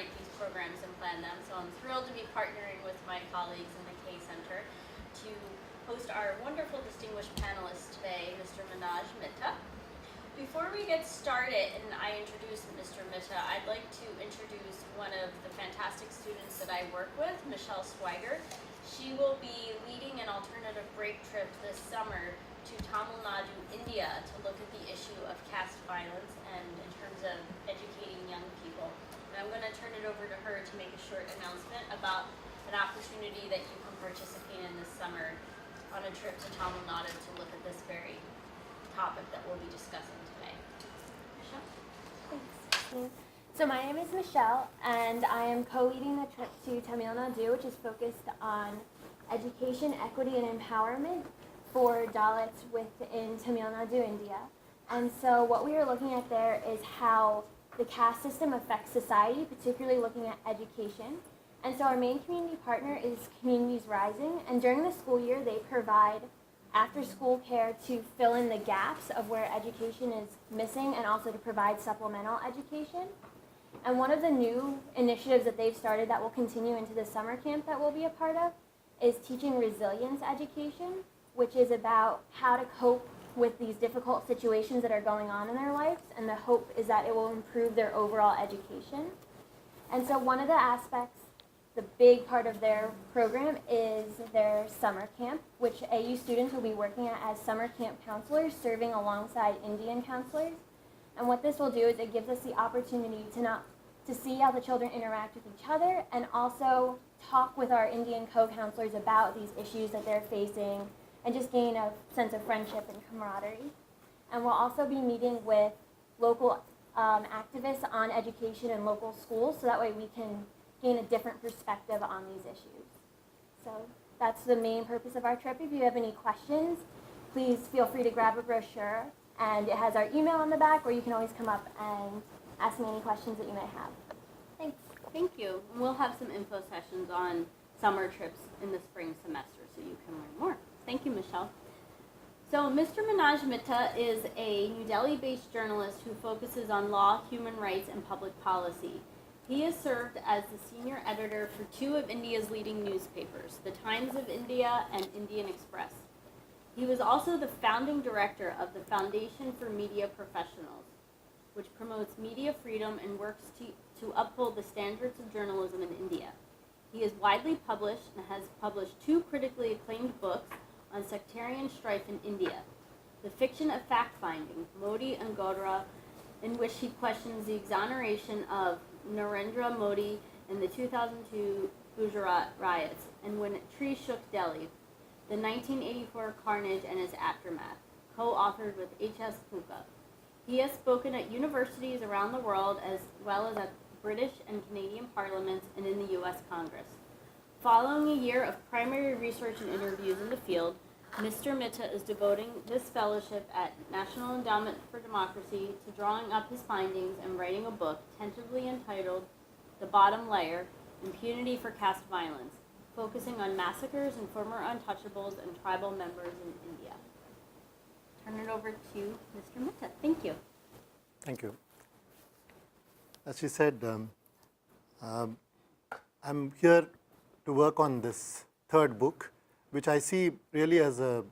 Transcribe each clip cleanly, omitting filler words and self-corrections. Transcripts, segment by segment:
write these programs and plan them. So I'm thrilled to be partnering with my colleagues in the Caste Center to host our wonderful distinguished panelist today, Mr. Manoj Mitta. Before we get started and I introduce Mr. Mitta, I'd like to introduce one of the fantastic students that I work with, Michelle Swiger. She will be leading an alternative break trip this summer to Tamil Nadu, India, to look at the issue of caste violence and in terms of educating young people. And I'm going to turn it over to her to make a short announcement about an opportunity that you can participate in this summer on a trip to Tamil Nadu to look at this very topic that we'll be discussing today. Michelle? Thanks. So my name is Michelle, and I am co-leading the trip to Tamil Nadu, which is focused on education, equity, and empowerment for Dalits within Tamil Nadu, India. And so what we are looking at there is how the caste system affects society, particularly looking at education. And so our main community partner is Communities Rising, and during the school year they provide after-school care to fill in the gaps of where education is missing and also to provide supplemental education. And one of the new initiatives that they've started that will continue into the summer camp that we'll be a part of is teaching resilience education, which is about how to cope with these difficult situations that are going on in their lives, and the hope is that it will improve their overall education. And so one of the aspects, the big part of their program is their summer camp, which AU students will be working at as summer camp counselors, serving alongside Indian counselors. And what this will do is it gives us the opportunity to see how the children interact with each other and also talk with our Indian co-counselors about these issues that they're facing and just gain a sense of friendship and camaraderie. And we'll also be meeting with local activists on education in local schools, so that way we can gain a different perspective on these issues. So that's the main purpose of our trip. If you have any questions, please feel free to grab a brochure, and it has our email on the back, or you can always come up and ask me any questions that you may have. Thanks. Thank you. And we'll have some info sessions on summer trips in the spring semester so you can learn more. Thank you, Michelle. So Mr. Manoj Mitta is a New Delhi-based journalist who focuses on law, human rights, and public policy. He has served as the senior editor for two of India's leading newspapers, The Times of India and Indian Express. He was also the founding director of the Foundation for Media Professionals, which promotes media freedom and works to uphold the standards of journalism in India. He is widely published and has published two critically acclaimed books on sectarian strife in India: The Fiction of Fact-Finding, Modi and Godra, in which he questions the exoneration of Narendra Modi in the 2002 Gujarat riots, and When Trees Shook Delhi, the 1984 carnage and its aftermath, co-authored with H.S. Kuka. He has spoken at universities around the world as well as at British and Canadian parliaments and in the U.S. Congress. Following a year of primary research and interviews in the field, Mr. Mitta is devoting this fellowship at National Endowment for Democracy to drawing up his findings and writing a book tentatively entitled The Bottom Layer, Impunity for Caste Violence, focusing on massacres and former untouchables and tribal members in India. Turn it over to Mr. Mitta. Thank you. Thank you. As she said, I'm here to work on this third book, which I see really as a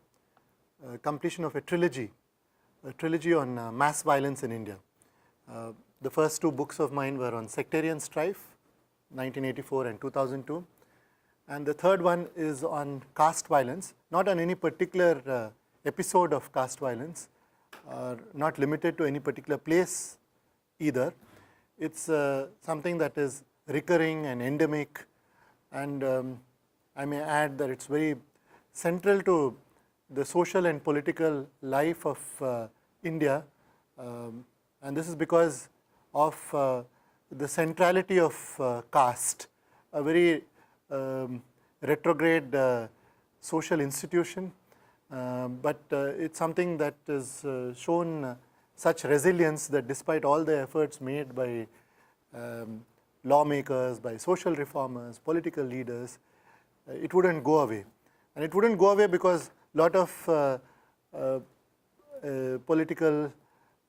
completion of a trilogy on mass violence in India. The first two books of mine were on sectarian strife, 1984 and 2002. And the third one is on caste violence, not on any particular episode of caste violence, not limited to any particular place either. It's something that is recurring and endemic, and I may add that it's very central to the social and political life of India, and this is because of the centrality of caste, a very retrograde social institution, but it's something that is shown such resilience that despite all the efforts made by lawmakers, by social reformers, political leaders, it wouldn't go away. And it wouldn't go away because a lot of political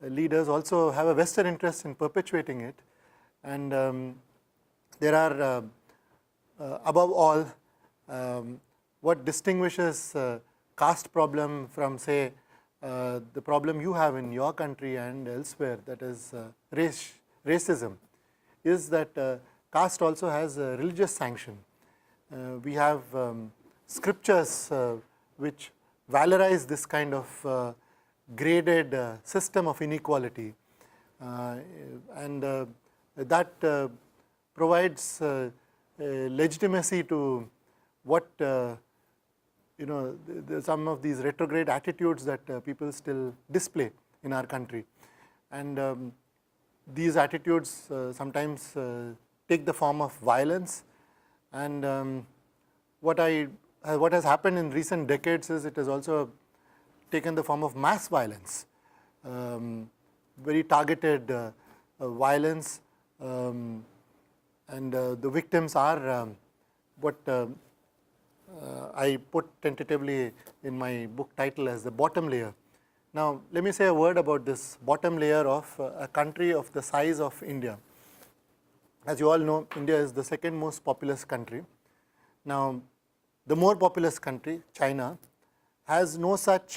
leaders also have a vested interest in perpetuating it. And there are, above all, what distinguishes caste problem from, say, the problem you have in your country and elsewhere, that is racism, is that caste also has a religious sanction. We have scriptures which valorize this kind of graded system of inequality, and that provides legitimacy to what some of these retrograde attitudes that people still display in our country. And these attitudes sometimes take the form of violence, and what has happened in recent decades is it has also taken the form of mass violence, very targeted violence, and the victims are what I put tentatively in my book title as the bottom layer. Now, let me say a word about this bottom layer of a country of the size of India. As you all know, India is the second most populous country. Now, the more populous country, China, has no such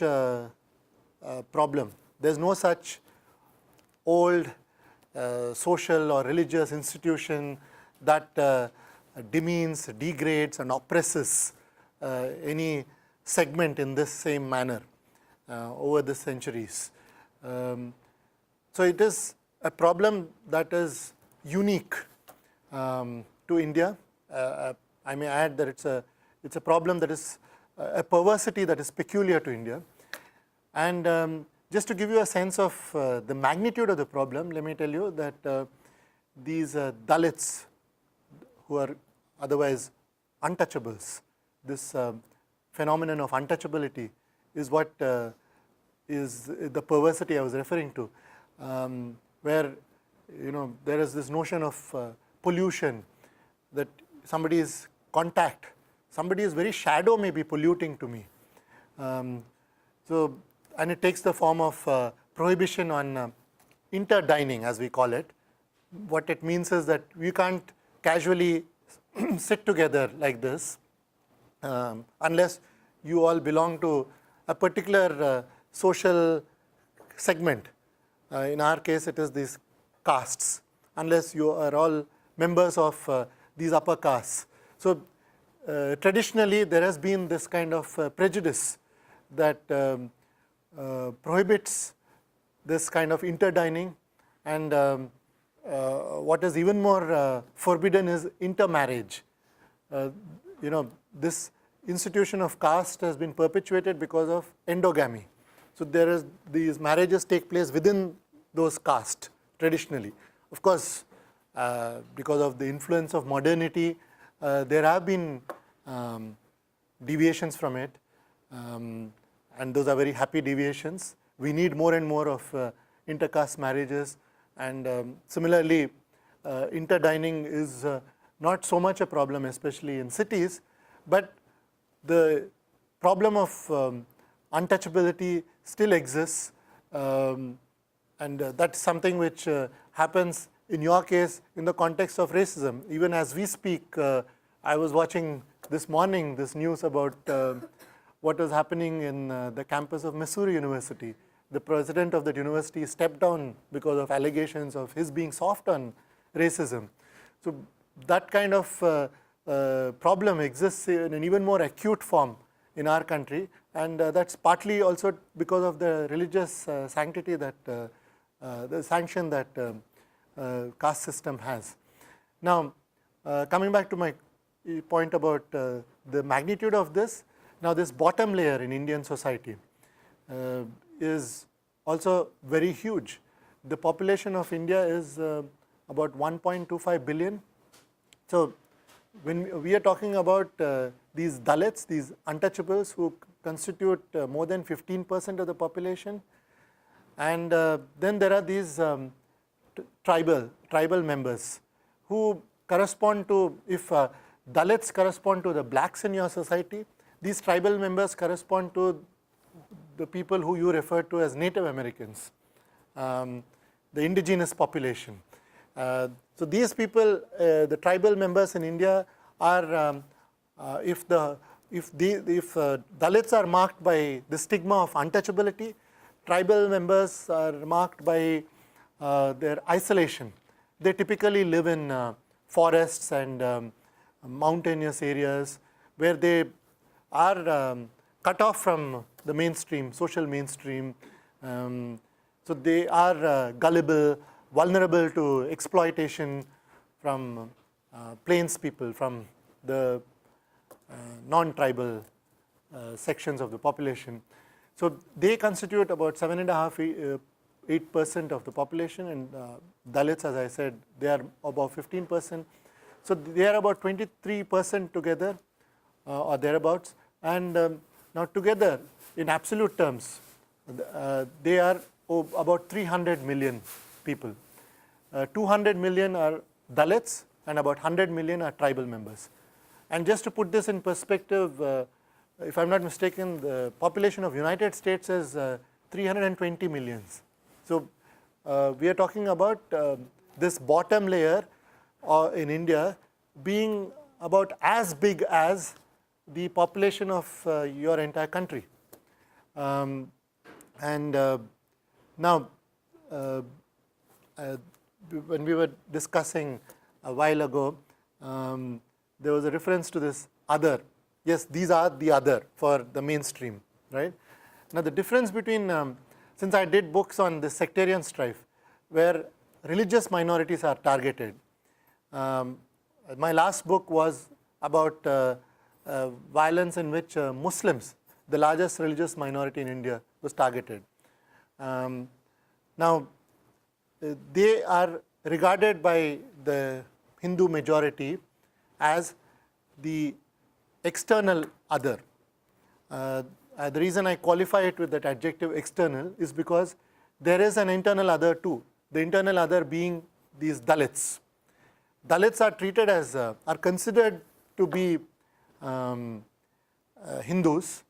problem. There is no such old social or religious institution that demeans, degrades and oppresses any segment in this same manner over the centuries. So it is a problem that is unique to India. I may add that it's a problem that is a perversity that is peculiar to India. And just to give you a sense of the magnitude of the problem, let me tell you that these Dalits, who are otherwise untouchables, this phenomenon of untouchability is what is the perversity I was referring to, where there is this notion of pollution, that somebody's contact, somebody's very shadow may be polluting to me. And it takes the form of prohibition on interdining, as we call it. What it means is that we can't casually sit together like this unless you all belong to a particular social segment. In our case, it is these castes, unless you are all members of these upper castes. So traditionally, there has been this kind of prejudice that prohibits this kind of interdining, and what is even more forbidden is intermarriage. This institution of caste has been perpetuated because of endogamy. So these marriages take place within those castes traditionally. Of course, because of the influence of modernity, there have been deviations from it, and those are very happy deviations. We need more and more of intercaste marriages, and similarly, interdining is not so much a problem, especially in cities, but the problem of untouchability still exists, and that's something which happens in your case in the context of racism. Even as we speak, I was watching this morning this news about what was happening in the campus of Missouri University. The president of that university stepped down because of allegations of his being soft on racism. So that kind of problem exists in an even more acute form in our country, and that's partly also because of the religious sanctity that the sanction that caste system has. Now, coming back to my point about the magnitude of this, now this bottom layer in Indian society is also very huge. The population of India is about 1.25 billion. So when we are talking about these Dalits, these untouchables who constitute more than 15% of the population, and then there are these tribal members who correspond to, if Dalits correspond to the blacks in your society, these tribal members correspond to the people who you refer to as Native Americans, the indigenous population. So these people, the tribal members in India are, if Dalits are marked by the stigma of untouchability, tribal members are marked by their isolation. They typically live in forests and mountainous areas where they are cut off from the mainstream, social mainstream. So they are gullible, vulnerable to exploitation from plains people, from the non-tribal sections of the population. So they constitute about 7.5, 8% of the population, and Dalits, as I said, they are about 15%. So they are about 23% together or thereabouts. And now together, in absolute terms, they are about 300 million people. 200 million are Dalits and about 100 million are tribal members. And just to put this in perspective, if I'm not mistaken, the population of United States is 320 millions. So we are talking about this bottom layer in India being about as big as the population of your entire country. Now, when we were discussing a while ago, there was a reference to this other. Yes, these are the other for the mainstream, right? Now the difference between, since I did books on the sectarian strife, where religious minorities are targeted. My last book was about violence in which Muslims, the largest religious minority in India, was targeted. Now, they are regarded by the Hindu majority as the external other. The reason I qualify it with that adjective external is because there is an internal other too. The internal other being these Dalits. Dalits are treated as, are considered to be Hindus,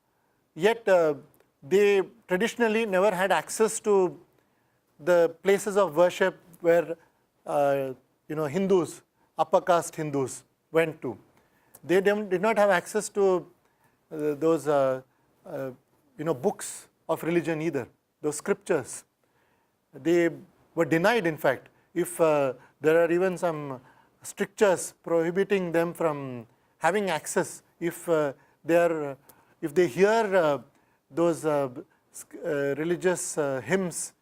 yet they traditionally never had access to the places of worship where Hindus, upper caste Hindus went to. They did not have access to those books of religion either, those scriptures. They were denied, in fact. If there are even some strictures prohibiting them from having access, if they hear those religious hymns,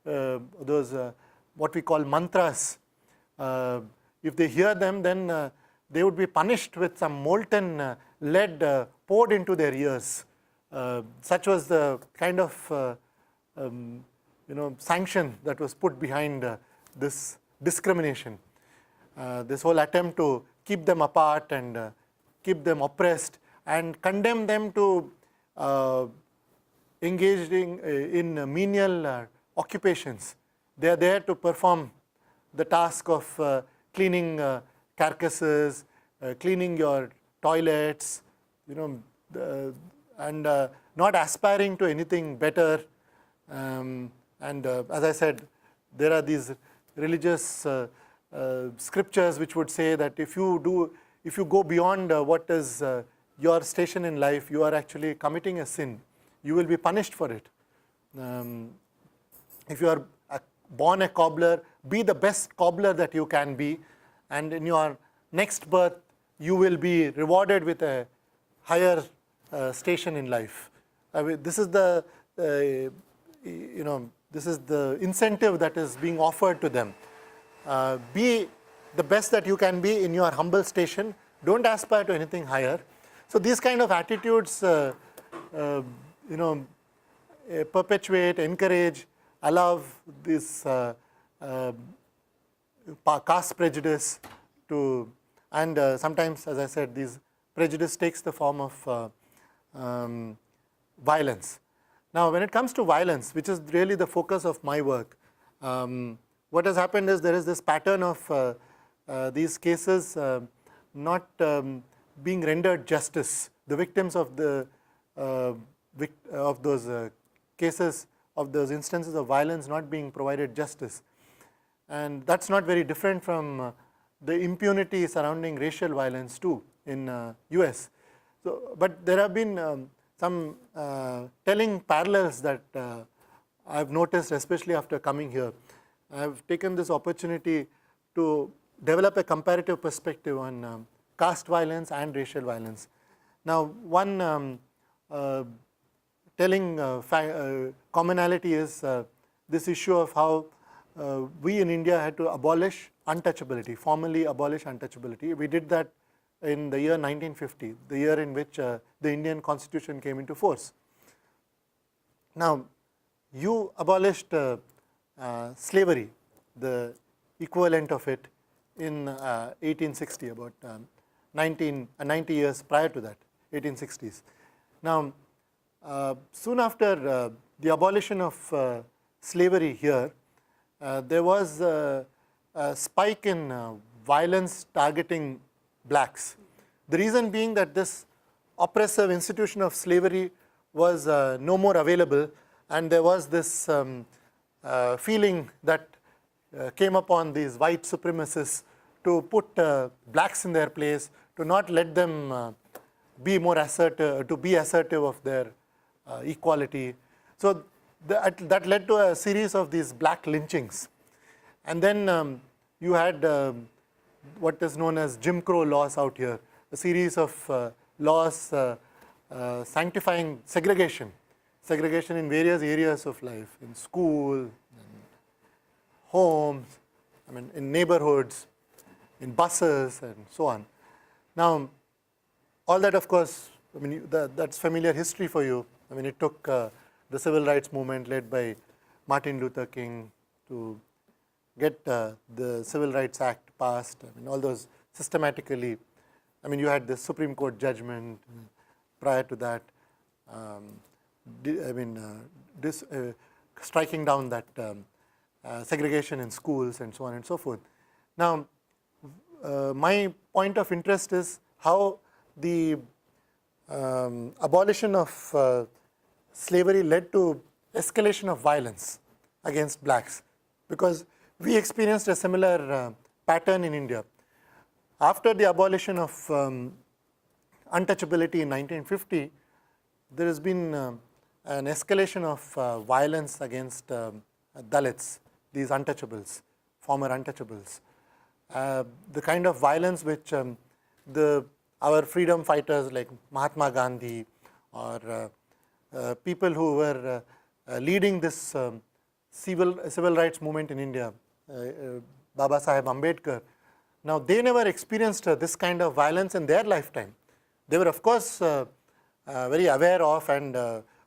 those what we call mantras, if they hear them, then they would be punished with some molten lead poured into their ears. Such was the kind of sanction that was put behind this discrimination. This whole attempt to keep them apart and keep them oppressed and condemn them to engaging in menial occupations. They are there to perform the task of cleaning carcasses, cleaning your toilets, and not aspiring to anything better. As I said, there are these religious scriptures which would say that if you go beyond what is your station in life, you are actually committing a sin. You will be punished for it. If you are born a cobbler, be the best cobbler that you can be, and in your next birth, you will be rewarded with a higher station in life. This is the this is the incentive that is being offered to them. Be the best that you can be in your humble station. Don't aspire to anything higher. So these kind of attitudes, perpetuate, encourage, allow this caste prejudice to, and sometimes, as I said, these prejudice takes the form of violence. Now, when it comes to violence, which is really the focus of my work, what has happened is there is this pattern of these cases not being rendered justice. The victims of those cases, of those instances of violence not being provided justice. And that's not very different from the impunity surrounding racial violence too in US. So, but there have been some telling parallels that I've noticed, especially after coming here. I've taken this opportunity to develop a comparative perspective on caste violence and racial violence. Now, one telling commonality is this issue of how we in India had to abolish untouchability, formally abolish untouchability. We did that in the year 1950, the year in which the Indian Constitution came into force. Now, you abolished slavery, the equivalent of it, in 1860, about 90 years prior to that, 1860s. Now, soon after the abolition of slavery here, there was a spike in violence targeting blacks. The reason being that this oppressive institution of slavery was no more available, and there was this feeling that came upon these white supremacists to put blacks in their place, to not let them be more assertive, to be assertive of their equality. So that led to a series of these black lynchings. And then you had what is known as Jim Crow laws out here, a series of laws sanctifying segregation in various areas of life, in school, in homes, in neighborhoods, in buses, and so on. Now, all that, of course, that's familiar history for you. It took the civil rights movement led by Martin Luther King to get the Civil Rights Act passed. All those systematically. You had the Supreme Court judgment prior to that. Striking down that segregation in schools and so on and so forth. Now, my point of interest is how the abolition of slavery led to escalation of violence against blacks, because we experienced a similar pattern in India. After the abolition of untouchability in 1950, there has been an escalation of violence against Dalits, these untouchables, former untouchables. The kind of violence which our freedom fighters like Mahatma Gandhi or people who were leading this civil rights movement in India, Baba Saheb Ambedkar, now they never experienced this kind of violence in their lifetime. They were, of course, very aware of and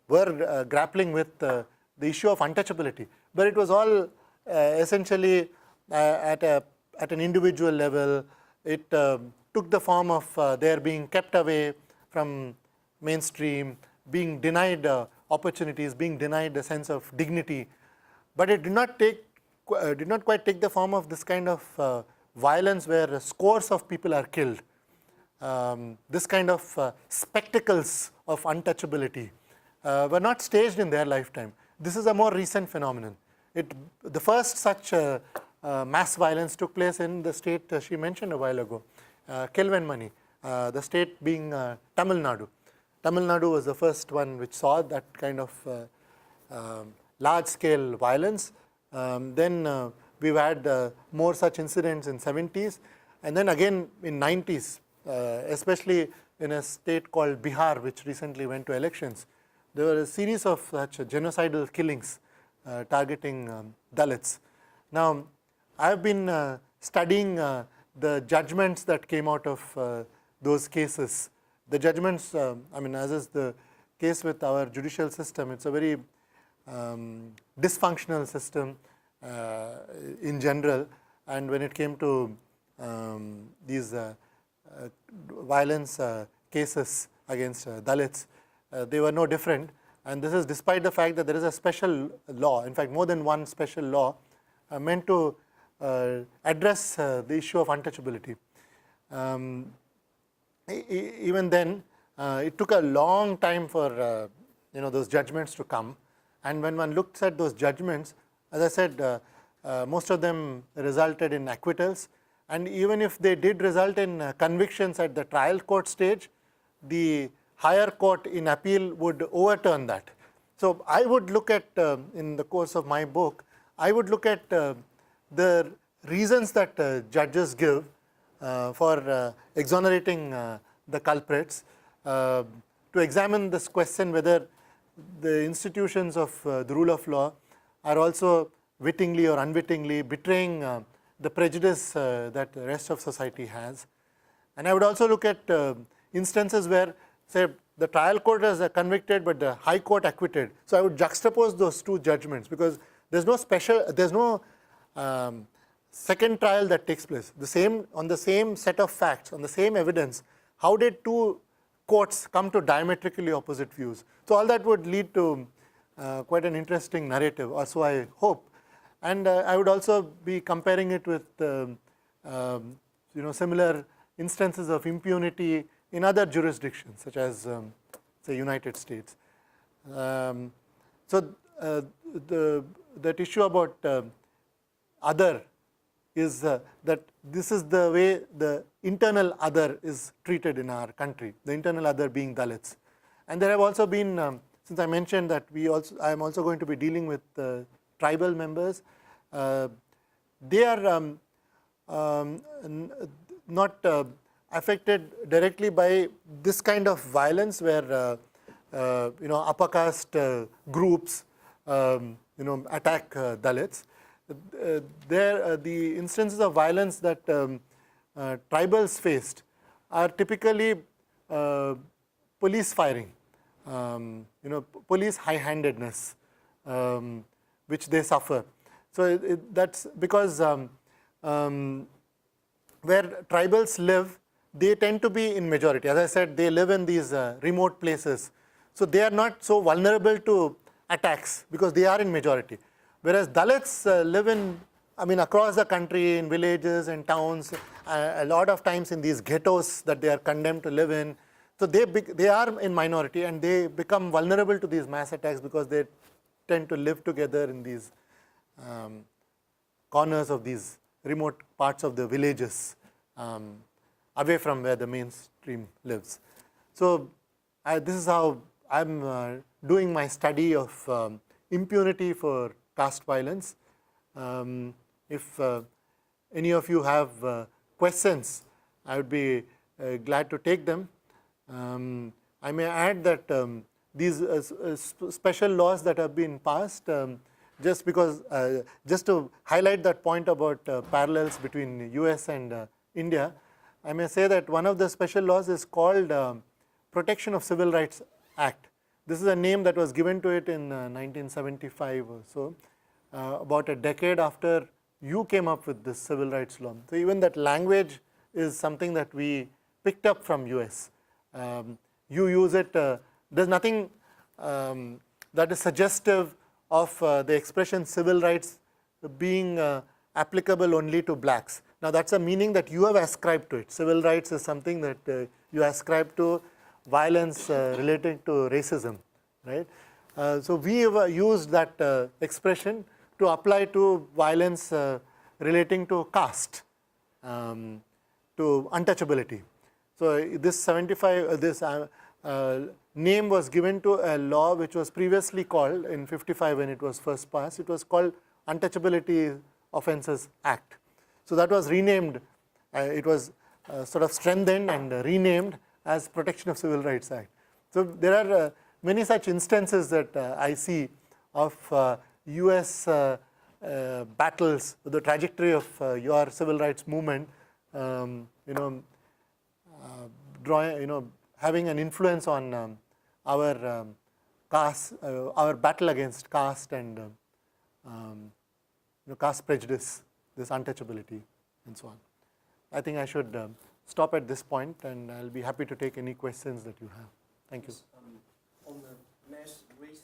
were grappling with the issue of untouchability, but it was all essentially at an individual level. It took the form of their being kept away from mainstream, being denied opportunities, being denied a sense of dignity. But it did not quite take the form of this kind of violence where scores of people are killed. This kind of spectacles of untouchability were not staged in their lifetime. This is a more recent phenomenon. The first such mass violence took place in the state she mentioned a while ago, Kelvenmani, the state being Tamil Nadu. Tamil Nadu was the first one which saw that kind of large-scale violence. Then we've had more such incidents in 70s, and then again in 90s, especially in a state called Bihar, which recently went to elections. There were a series of such genocidal killings targeting Dalits. Now, I've been studying the judgments that came out of those cases. The judgments, as is the case with our judicial system, it's a very dysfunctional system in general, and when it came to these violence cases against Dalits, they were no different. And this is despite the fact that there is a special law, in fact more than one special law, meant to address the issue of untouchability. Even then, it took a long time for those judgments to come. And when one looks at those judgments, as I said, most of them resulted in acquittals, and even if they did result in convictions at the trial court stage, the higher court in appeal would overturn that. So I would look at, in the course of my book, I would look at the reasons that judges give for exonerating the culprits, to examine this question whether the institutions of the rule of law are also wittingly or unwittingly betraying the prejudice that the rest of society has. And I would also look at instances where, say, the trial court has convicted but the high court acquitted. So I would juxtapose those two judgments, because there's no second trial that takes place. On the same set of facts, on the same evidence, how did two courts come to diametrically opposite views? So all that would lead to quite an interesting narrative, or so I hope. And I would also be comparing it with similar instances of impunity in other jurisdictions, such as say United States. So that issue about other is that this is the way the internal other is treated in our country, the internal other being Dalits. And there have also been, since I mentioned that I am also going to be dealing with tribal members, they are not affected directly by this kind of violence where upper caste groups attack Dalits. The instances of violence that tribals faced are typically police firing, police high-handedness, which they suffer. So that's because where tribals live, they tend to be in majority. As I said, they live in these remote places. So they are not so vulnerable to attacks because they are in majority. Whereas Dalits live across the country, in villages and towns, a lot of times in these ghettos that they are condemned to live in. So they are in minority and they become vulnerable to these mass attacks because they tend to live together in these corners of these remote parts of the villages, away from where the mainstream lives. So this is how I'm doing my study of impunity for caste violence. If any of you have questions, I would be glad to take them. I may add that these special laws that have been passed, just to highlight that point about parallels between US and India, I may say that one of the special laws is called Protection of Civil Rights Act. This is a name that was given to it in 1975 or so, about a decade after you came up with this civil rights law. So even that language is something that we picked up from US. You use it, there's nothing that is suggestive of the expression civil rights being applicable only to blacks. Now that's a meaning that you have ascribed to it. Civil rights is something that you ascribe to violence related to racism, right? So we have used that expression to apply to violence relating to caste, to untouchability. So this name was given to a law which was previously called, in 55 when it was first passed, it was called Untouchability Offences Act. So that was renamed, it was sort of strengthened and renamed as Protection of Civil Rights Act. So there are many such instances that I see of US battles, the trajectory of your civil rights movement, having an influence on our caste, our battle against caste and caste prejudice, this untouchability, and so on. I think I should stop at this point, and I'll be happy to take any questions that you have. Thank you. On the mass rape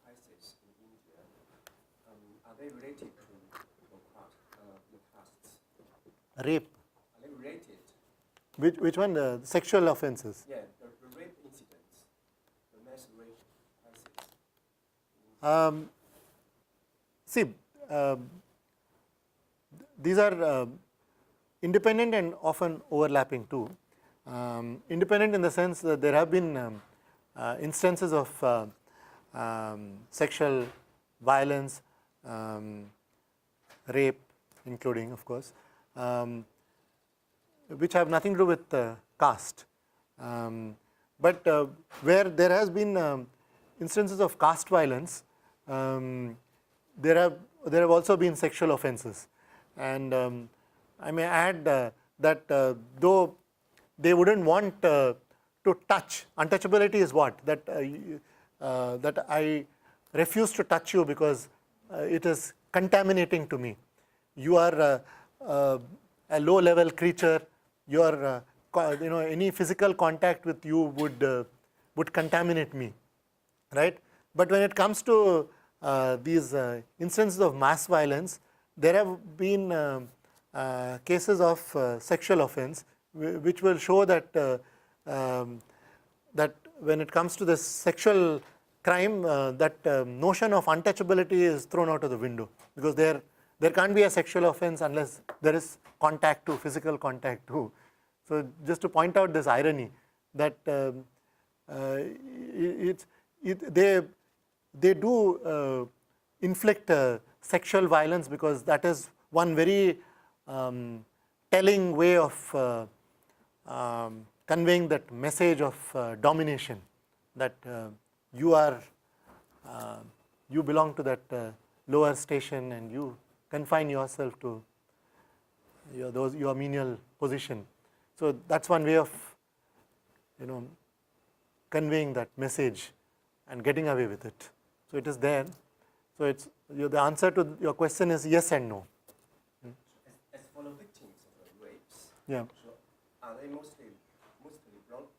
crisis in India, are they related to your castes? Rape. Are they related? Which one? The sexual offenses? Yeah, the rape incidents, the mass rape crisis. these are independent and often overlapping too. Independent in the sense that there have been instances of sexual violence, rape including of course, which have nothing to do with caste. But where there has been instances of caste violence, there have also been sexual offences. And I may add that though they wouldn't want to touch, untouchability is what? That I refuse to touch you because it is contaminating to me. You are a low level creature, your any physical contact with you would contaminate me, right? But when it comes to these instances of mass violence, there have been cases of sexual offense which will show that that when it comes to this sexual crime, that notion of untouchability is thrown out of the window, because there can't be a sexual offense unless there is contact too, physical contact too. So just to point out this irony that they do inflict sexual violence, because that is one very telling way of conveying that message of domination, that you belong to that lower station and you confine yourself to your menial position. So that's one way of conveying that message and getting away with it. So it is there. So it's the answer to your question is yes and no. As for the victims of the rapes, Yeah. so are they mostly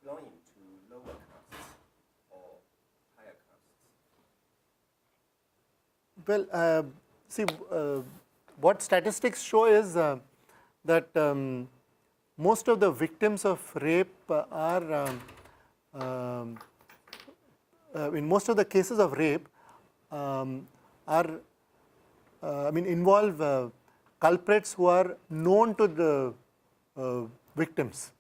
belonging to lower castes or higher castes? Well, see, what statistics show is that most of the victims of rape are, in most of the cases of rape, involve culprits who are known to the victims.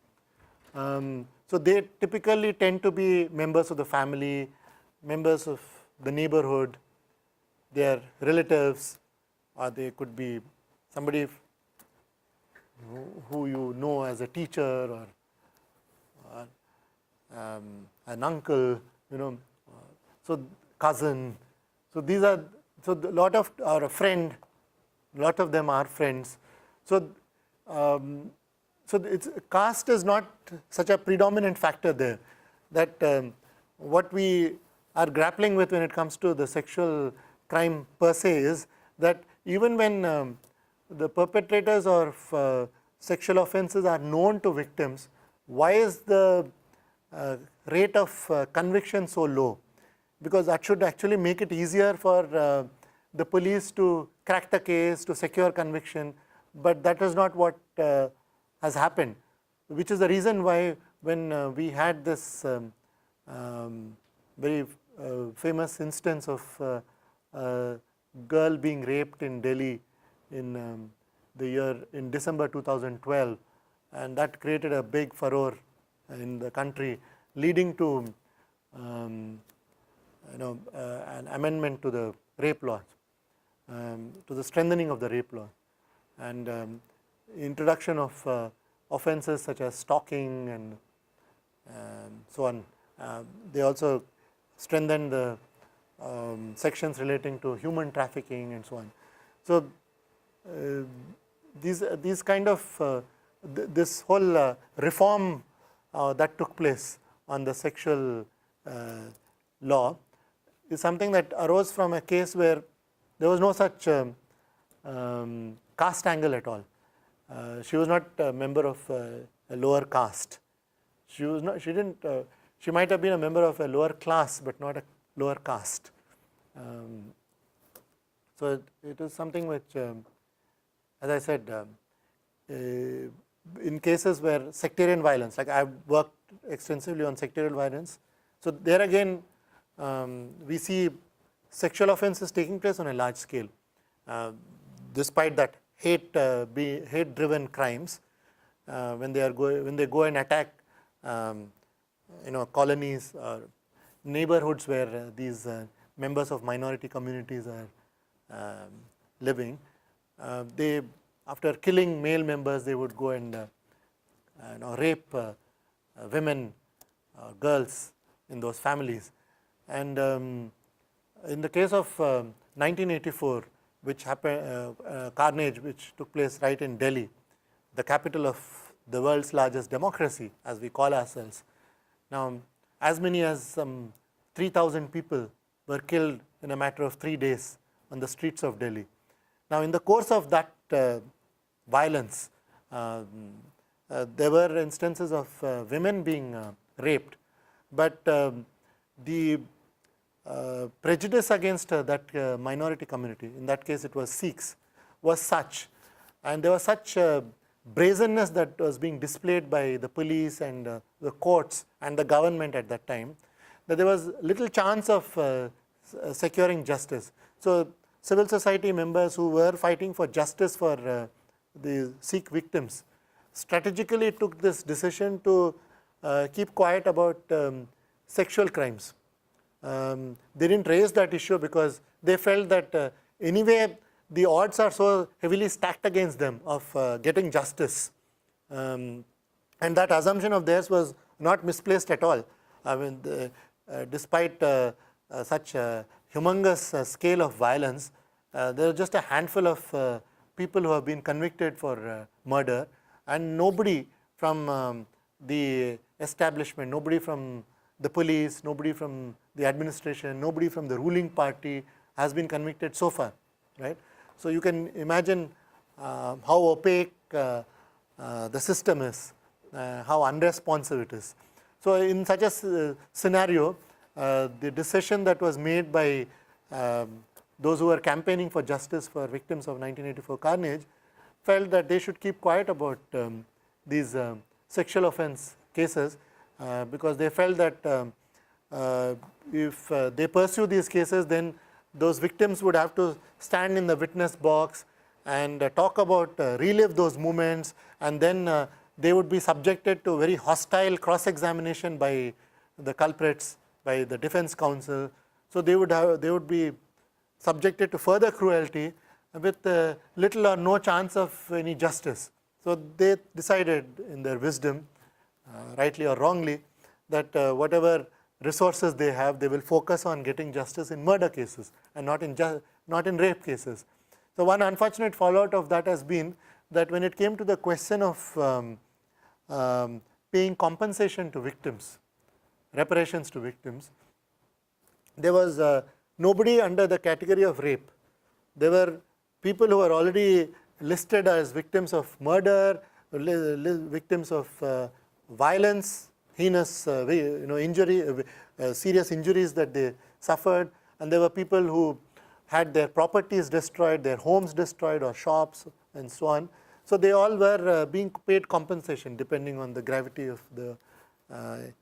So they typically tend to be members of the family, members of the neighborhood, their relatives, or they could be somebody who you know as a teacher or an uncle, so cousin. So these are, so a lot of, or a friend, a lot of them are friends. So caste is not such a predominant factor there. That what we are grappling with when it comes to the sexual crime per se is that even when the perpetrators of sexual offences are known to victims, why is the rate of conviction so low? Because that should actually make it easier for the police to crack the case, to secure conviction, but that is not what has happened, which is the reason why when we had this very famous instance of a girl being raped in Delhi in in December 2012, and that created a big furore in the country, leading to an amendment to the rape laws, to the strengthening of the rape law, and introduction of offences such as stalking and so on. They also strengthened the sections relating to human trafficking and so on. So these kind of this whole reform that took place on the sexual law is something that arose from a case where there was no such caste angle at all. She was not a member of a lower caste. She was not. She didn't. She might have been a member of a lower class, but not a lower caste. So it is something which, as I said, in cases where sectarian violence, like I've worked extensively on sectarian violence. So there again, we see sexual offences taking place on a large scale, despite that hate-driven crimes, when they go and attack colonies or neighborhoods where these members of minority communities are living. They, after killing male members, they would go and rape women, girls in those families. And in the case of 1984, which happened, carnage which took place right in Delhi, the capital of the world's largest democracy, as we call ourselves. Now, as many as some 3,000 people were killed in a matter of 3 days on the streets of Delhi. Now, in the course of that violence, there were instances of women being raped, but the prejudice against that minority community, in that case it was Sikhs, was such, and there was such brazenness that was being displayed by the police and the courts and the government at that time, that there was little chance of securing justice. So civil society members who were fighting for justice for the Sikh victims strategically took this decision to keep quiet about sexual crimes. They didn't raise that issue because they felt that anyway the odds are so heavily stacked against them of getting justice. And that assumption of theirs was not misplaced at all. I mean, despite such a humongous scale of violence, there are just a handful of people who have been convicted for murder, and nobody from the establishment, nobody from the police, nobody from the administration, nobody from the ruling party has been convicted so far, right? So you can imagine how opaque the system is, how unresponsive it is. So in such a scenario, the decision that was made by those who were campaigning for justice for victims of 1984 carnage felt that they should keep quiet about these sexual offense cases, because they felt that if they pursue these cases, then those victims would have to stand in the witness box and talk about, relive those moments, and then they would be subjected to very hostile cross-examination by the culprits, by the defense counsel. So they would be subjected to further cruelty with little or no chance of any justice. So they decided in their wisdom, rightly or wrongly, that whatever resources they have, they will focus on getting justice in murder cases and not in rape cases. So one unfortunate fallout of that has been that when it came to the question of paying compensation to victims, reparations to victims, there was nobody under the category of rape. There were people who were already listed as victims of murder, victims of violence, heinous injury, serious injuries that they suffered, and there were people who had their properties destroyed, their homes destroyed, or shops, and so on. So they all were being paid compensation depending on the gravity of the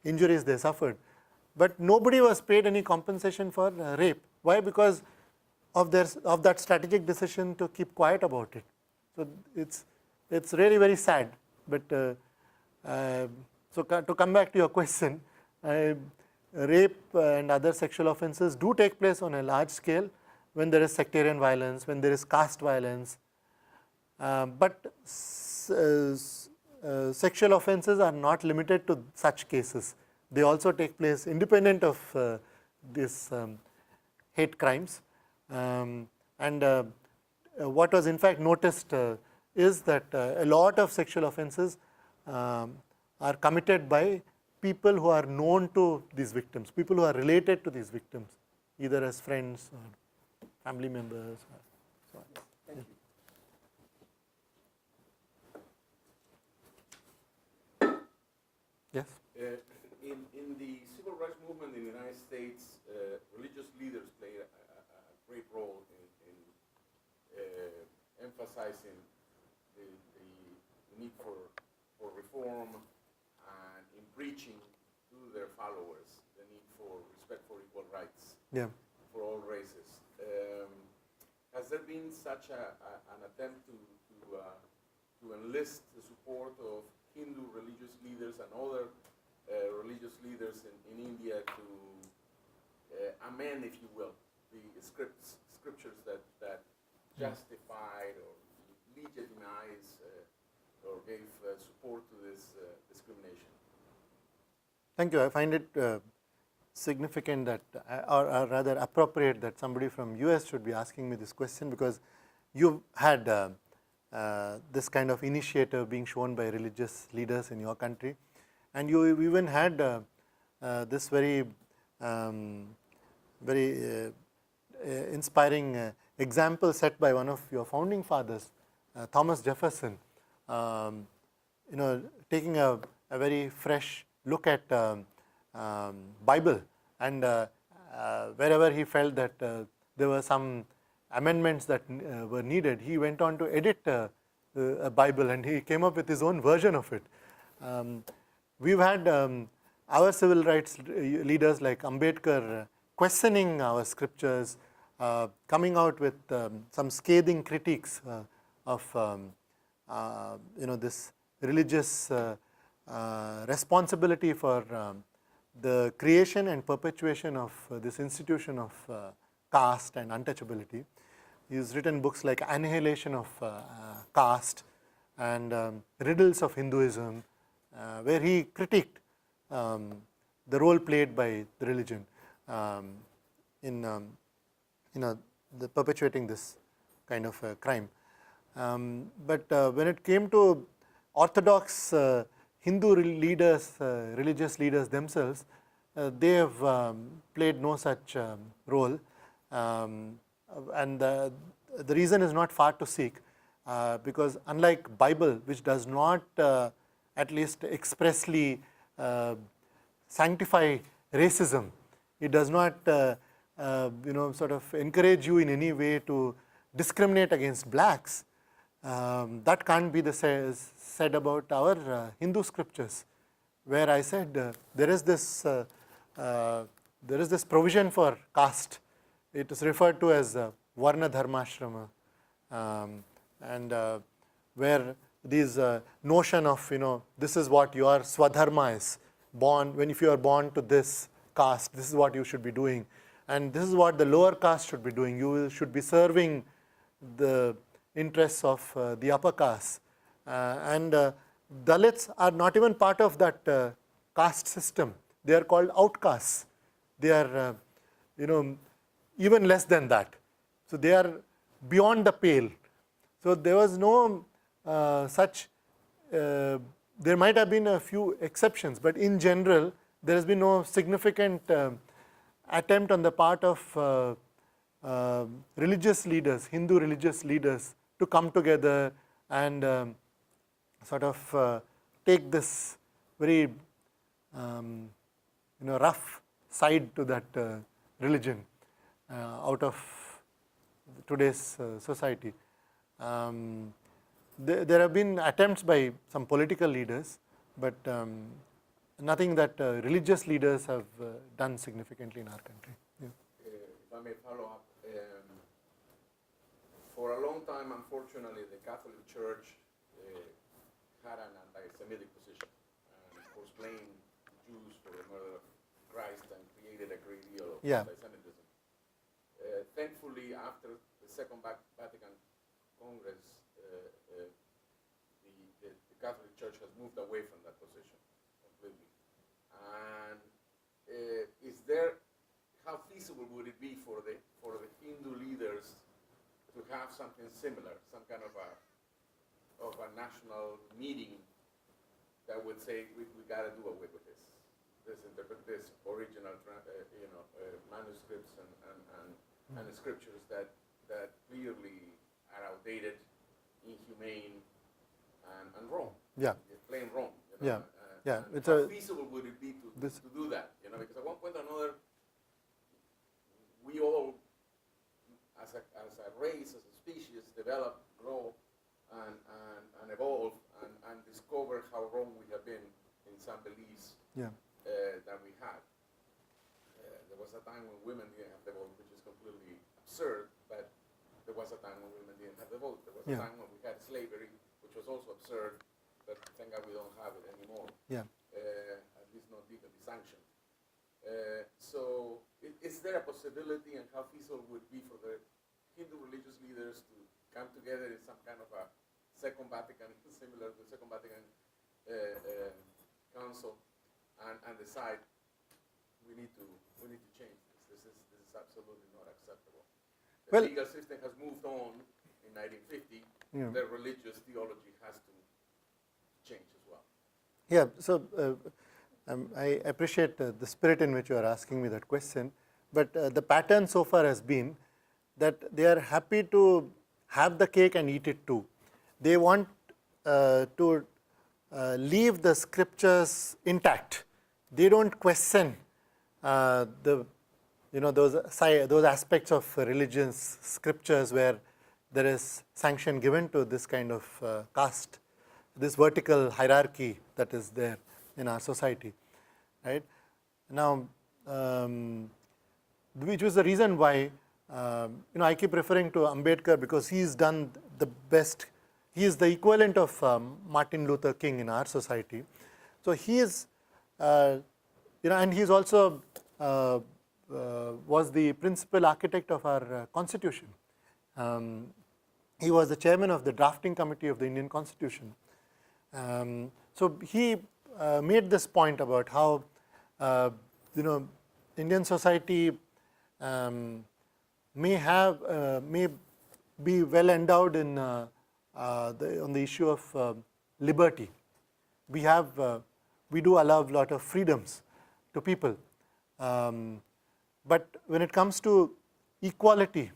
injuries they suffered. But nobody was paid any compensation for rape. Why? Because of that strategic decision to keep quiet about it. So it's really very sad. But so to come back to your question, rape and other sexual offences do take place on a large scale when there is sectarian violence, when there is caste violence. But sexual offences are not limited to such cases. They also take place independent of these hate crimes. And what was in fact noticed is that a lot of sexual offences are committed by people who are known to these victims, people who are related to these victims, either as friends or family members or so on. Thank you. Yes? In the civil rights movement in the United States, religious leaders played a great role in emphasizing the need for reform and in preaching to their followers the need for respect for equal rights for all races. Has there been such an attempt to to enlist the support of Hindu religious leaders and other religious leaders in India to amend, if you will, the scriptures that justified or legitimized or gave support to this discrimination. Thank you. I find it significant that, or rather appropriate that somebody from US should be asking me this question, because you've had this kind of initiative being shown by religious leaders in your country, and you even had this very inspiring example set by one of your founding fathers, Thomas Jefferson, taking a very fresh look at Bible, and wherever he felt that there were some amendments that were needed, he went on to edit a Bible, and he came up with his own version of it. We've had our civil rights leaders like Ambedkar questioning our scriptures, coming out with some scathing critiques of this religious responsibility for the creation and perpetuation of this institution of caste and untouchability. He's written books like Annihilation of Caste and Riddles of Hinduism, where he critiqued the role played by the religion in the perpetuating this kind of crime. But when it came to orthodox Hindu leaders, religious leaders themselves, they have played no such role, and the reason is not far to seek, because unlike Bible, which does not at least expressly sanctify racism, it does not sort of encourage you in any way to discriminate against blacks. That can't be said about our Hindu scriptures, where I said there is this provision for caste. It is referred to as Varna Dharmashrama, and where this notion of this is what your Swadharma is, if you are born to this caste, this is what you should be doing, and this is what the lower caste should be doing. You should be serving the interests of the upper caste, and Dalits are not even part of that caste system. They are called outcasts. They are even less than that. So they are beyond the pale. So there was no such, there might have been a few exceptions, but in general there has been no significant attempt on the part of religious leaders, Hindu religious leaders, to come together and sort of take this very rough side to that religion out of today's society. There have been attempts by some political leaders, but nothing that religious leaders have done significantly in our country. Yeah. If I may follow up, for a long time, unfortunately, the Catholic Church had an anti-Semitic position and was blamed Jews for the murder of Christ and created a great deal of anti-Semitism. Thankfully, after the Second Vatican Congress, the Catholic Church has moved away from that position completely. And how feasible would it be for the Hindu leaders to have something similar, some kind of a national meeting that would say we got to do away with this original manuscripts and scriptures that clearly are outdated, inhumane, and wrong. Yeah. Plain wrong. Yeah. How feasible would it be to do that? Because at one point or another, we all, as a race, as a species, develop, grow, and evolve, and discover how wrong we have been in some beliefs that we had. There was a time when women didn't have the vote, which is completely absurd, but there was a time when women didn't have the vote. There was a time when we had slavery, which was was also absurd, but thank God we don't have it anymore. Yeah. At least not legally sanctioned. So is there a possibility, and how feasible would it be for the Hindu religious leaders to come together in some kind of a Second Vatican, similar to the Second Vatican Council, and decide we need to change this. This is absolutely not acceptable. The Well, legal system has moved on in 1950. Yeah. The religious theology has to change as well. Yeah, so I appreciate the spirit in which you are asking me that question, but the pattern so far has been that they are happy to have the cake and eat it too. They want to leave the scriptures intact. They don't question those aspects of religious scriptures where there is sanction given to this kind of caste, this vertical hierarchy that is there in our society, right? Now, which was the reason why I keep referring to Ambedkar, because he's done the best. He is the equivalent of Martin Luther King in our society. So he is, and he's also was the principal architect of our constitution. He was the chairman of the drafting committee of the Indian Constitution. So he made this point about how Indian society may be well endowed in on the issue of liberty. We do allow a lot of freedoms to people, but when it comes to equality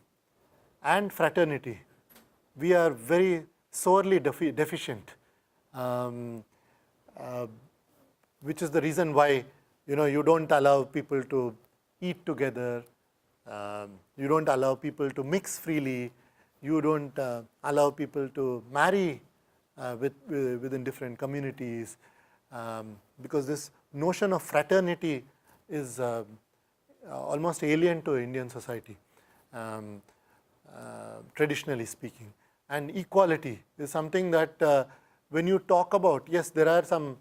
and fraternity, we are very sorely deficient, which is the reason why you don't allow people to eat together, you don't allow people to mix freely, you don't allow people to marry within different communities, because this notion of fraternity is almost alien to Indian society, traditionally speaking. And equality is something that when you talk about, yes, there are some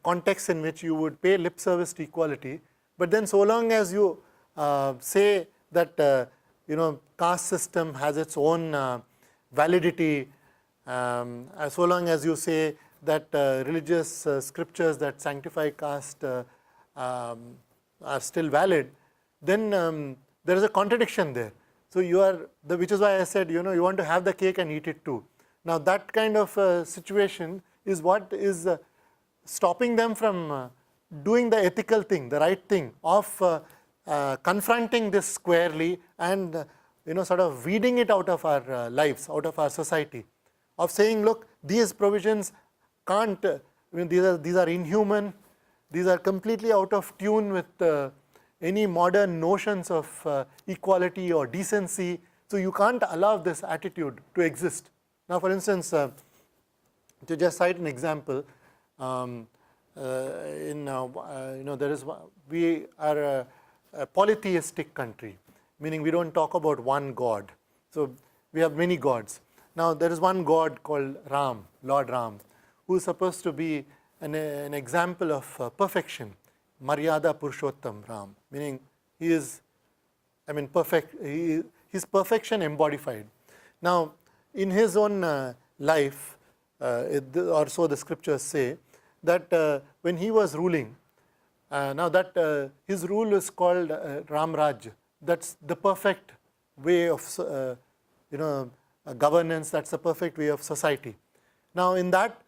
contexts in which you would pay lip service to equality, but then so long as you say that caste system has its own validity, so long as you say that religious scriptures that sanctify caste are still valid, then there is a contradiction there. So which is why I said, you want to have the cake and eat it too. Now that kind of situation is what is stopping them from doing the ethical thing, the right thing of confronting this squarely and sort of weeding it out of our lives, out of our society, of saying, look, these provisions can't, these are inhuman, these are completely out of tune with any modern notions of equality or decency, so you can't allow this attitude to exist. Now, for instance, to just cite an example, we are a polytheistic country, meaning we don't talk about one God. So we have many gods. Now there is one God called Ram, Lord Ram, who is supposed to be an example of perfection, Maryada Purushottam Ram, meaning he is, perfect. His perfection embodied. Now, in his own life, or so the scriptures say, that when he was ruling, now that his rule is called Ram Raj, that's the perfect way of governance, that's the perfect way of society. Now in that,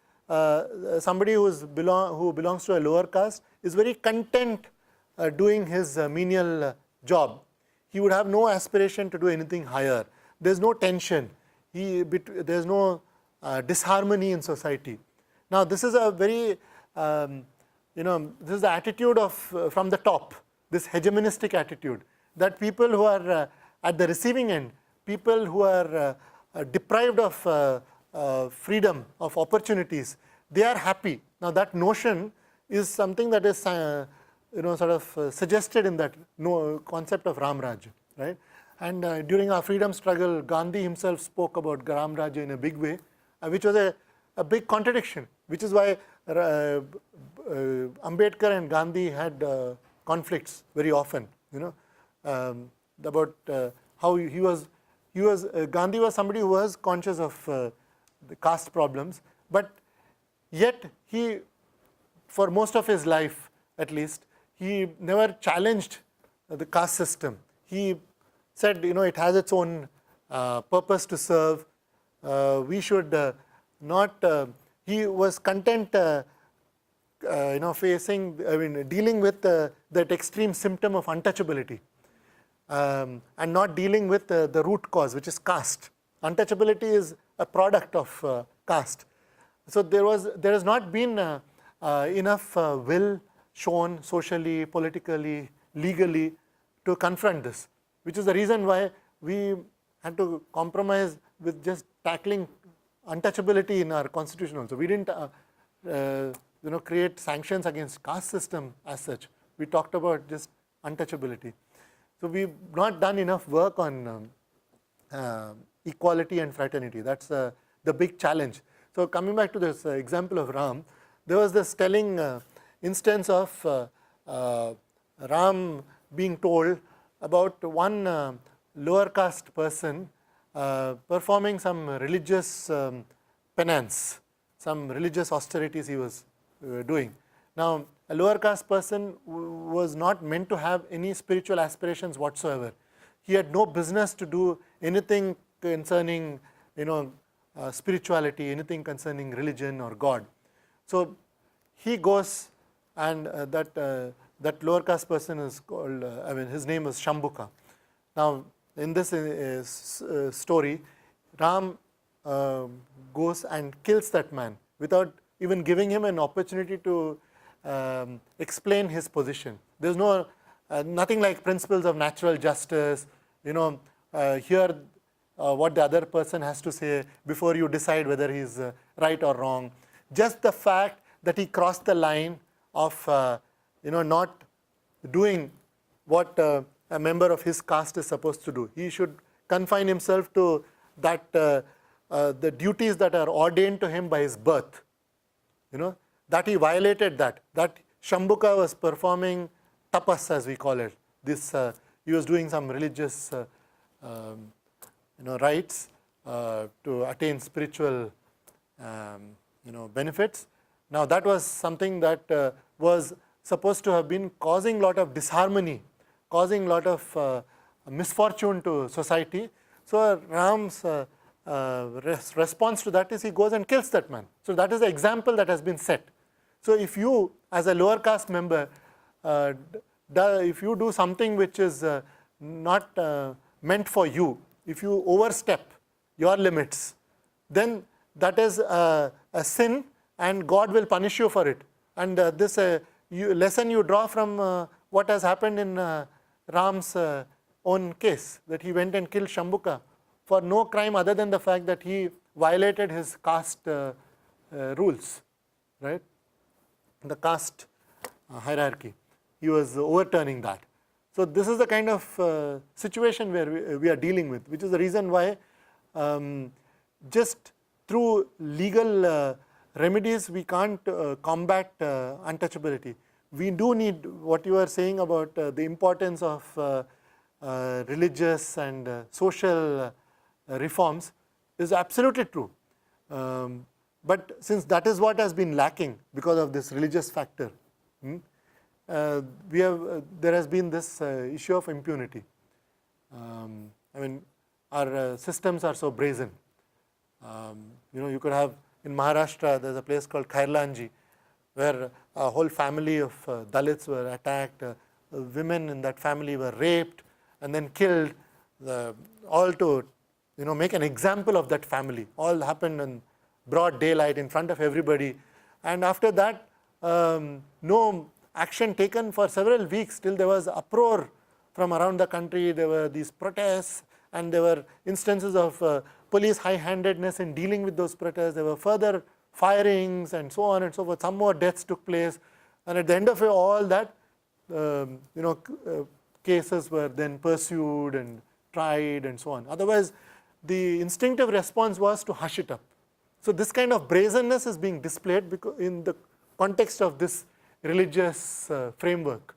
somebody who belongs to a lower caste is very content doing his menial job. He would have no aspiration to do anything higher. There's no tension. There's no disharmony in society. Now this is a very, this is the attitude of from the top, this hegemonistic attitude, that people who are at the receiving end, people who are deprived of freedom, of opportunities, they are happy. Now that notion is something that is sort of suggested in that concept of Ram Raj, right? And during our freedom struggle, Gandhi himself spoke about Ram Raj in a big way, which was a big contradiction, which is why Ambedkar and Gandhi had conflicts very often, about how Gandhi was somebody who was conscious of the caste problems, but yet he, for most of his life at least, he never challenged the caste system. He said, it has its own purpose to serve. We should not. He was content, dealing with that extreme symptom of untouchability, and not dealing with the root cause, which is caste. Untouchability is a product of caste. So there has not been enough will shown socially, politically, legally to confront this, which is the reason why we had to compromise with just tackling untouchability in our constitution also. We didn't create sanctions against caste system as such. We talked about just untouchability. So we've not done enough work on equality and fraternity. That's the big challenge. So coming back to this example of Ram, there was this telling instance of Ram being told about one lower caste person performing some religious penance, some religious austerities he was doing. Now, a lower caste person was not meant to have any spiritual aspirations whatsoever. He had no business to do anything concerning, spirituality, anything concerning religion or God. So he goes, and that lower caste person is called, his name is Shambhuka. Now, in this story, Ram goes and kills that man without even giving him an opportunity to explain his position. There's nothing like principles of natural justice, hear what the other person has to say before you decide whether he's right or wrong. Just the fact that he crossed the line of not doing what a member of his caste is supposed to do. He should confine himself to that the duties that are ordained to him by his birth. That he violated that. That Shambhuka was performing tapas, as we call it. He was doing some religious rites to attain spiritual benefits. Now that was something that was supposed to have been causing a lot of disharmony, causing a lot of misfortune to society. So Ram's response to that is he goes and kills that man. So that is the example that has been set. So if you, as a lower caste member, if you do something which is not meant for you, if you overstep your limits, then that is a sin, and God will punish you for it. And this lesson you draw from what has happened in Ram's own case, that he went and killed Shambhuka for no crime other than the fact that he violated his caste rules, right? The caste hierarchy. He was overturning that. So this is the kind of situation where we are dealing with, which is the reason why just through legal remedies we can't combat untouchability. We do need what you are saying about the importance of religious and social reforms is absolutely true. But since that is what has been lacking because of this religious factor, there has been this issue of impunity. Our systems are so brazen. You could have in Maharashtra, there's a place called Khairlanji, where a whole family of Dalits were attacked. Women in that family were raped and then killed, all to make an example of that family. All happened in broad daylight in front of everybody. And after that, no action taken for several weeks till there was uproar from around the country. There were these protests, and there were instances of police high-handedness in dealing with those protests. There were further firings and so on and so forth. Some more deaths took place. And at the end of it, all that, cases were then pursued and tried and so on. Otherwise, the instinctive response was to hush it up. So this kind of brazenness is being displayed because in the context of this religious framework.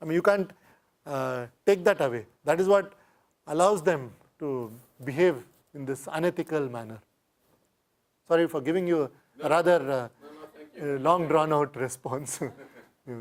I mean, you can't take that away. That is what allows them to behave in this unethical manner. Sorry for giving you a rather long drawn out response. Yeah.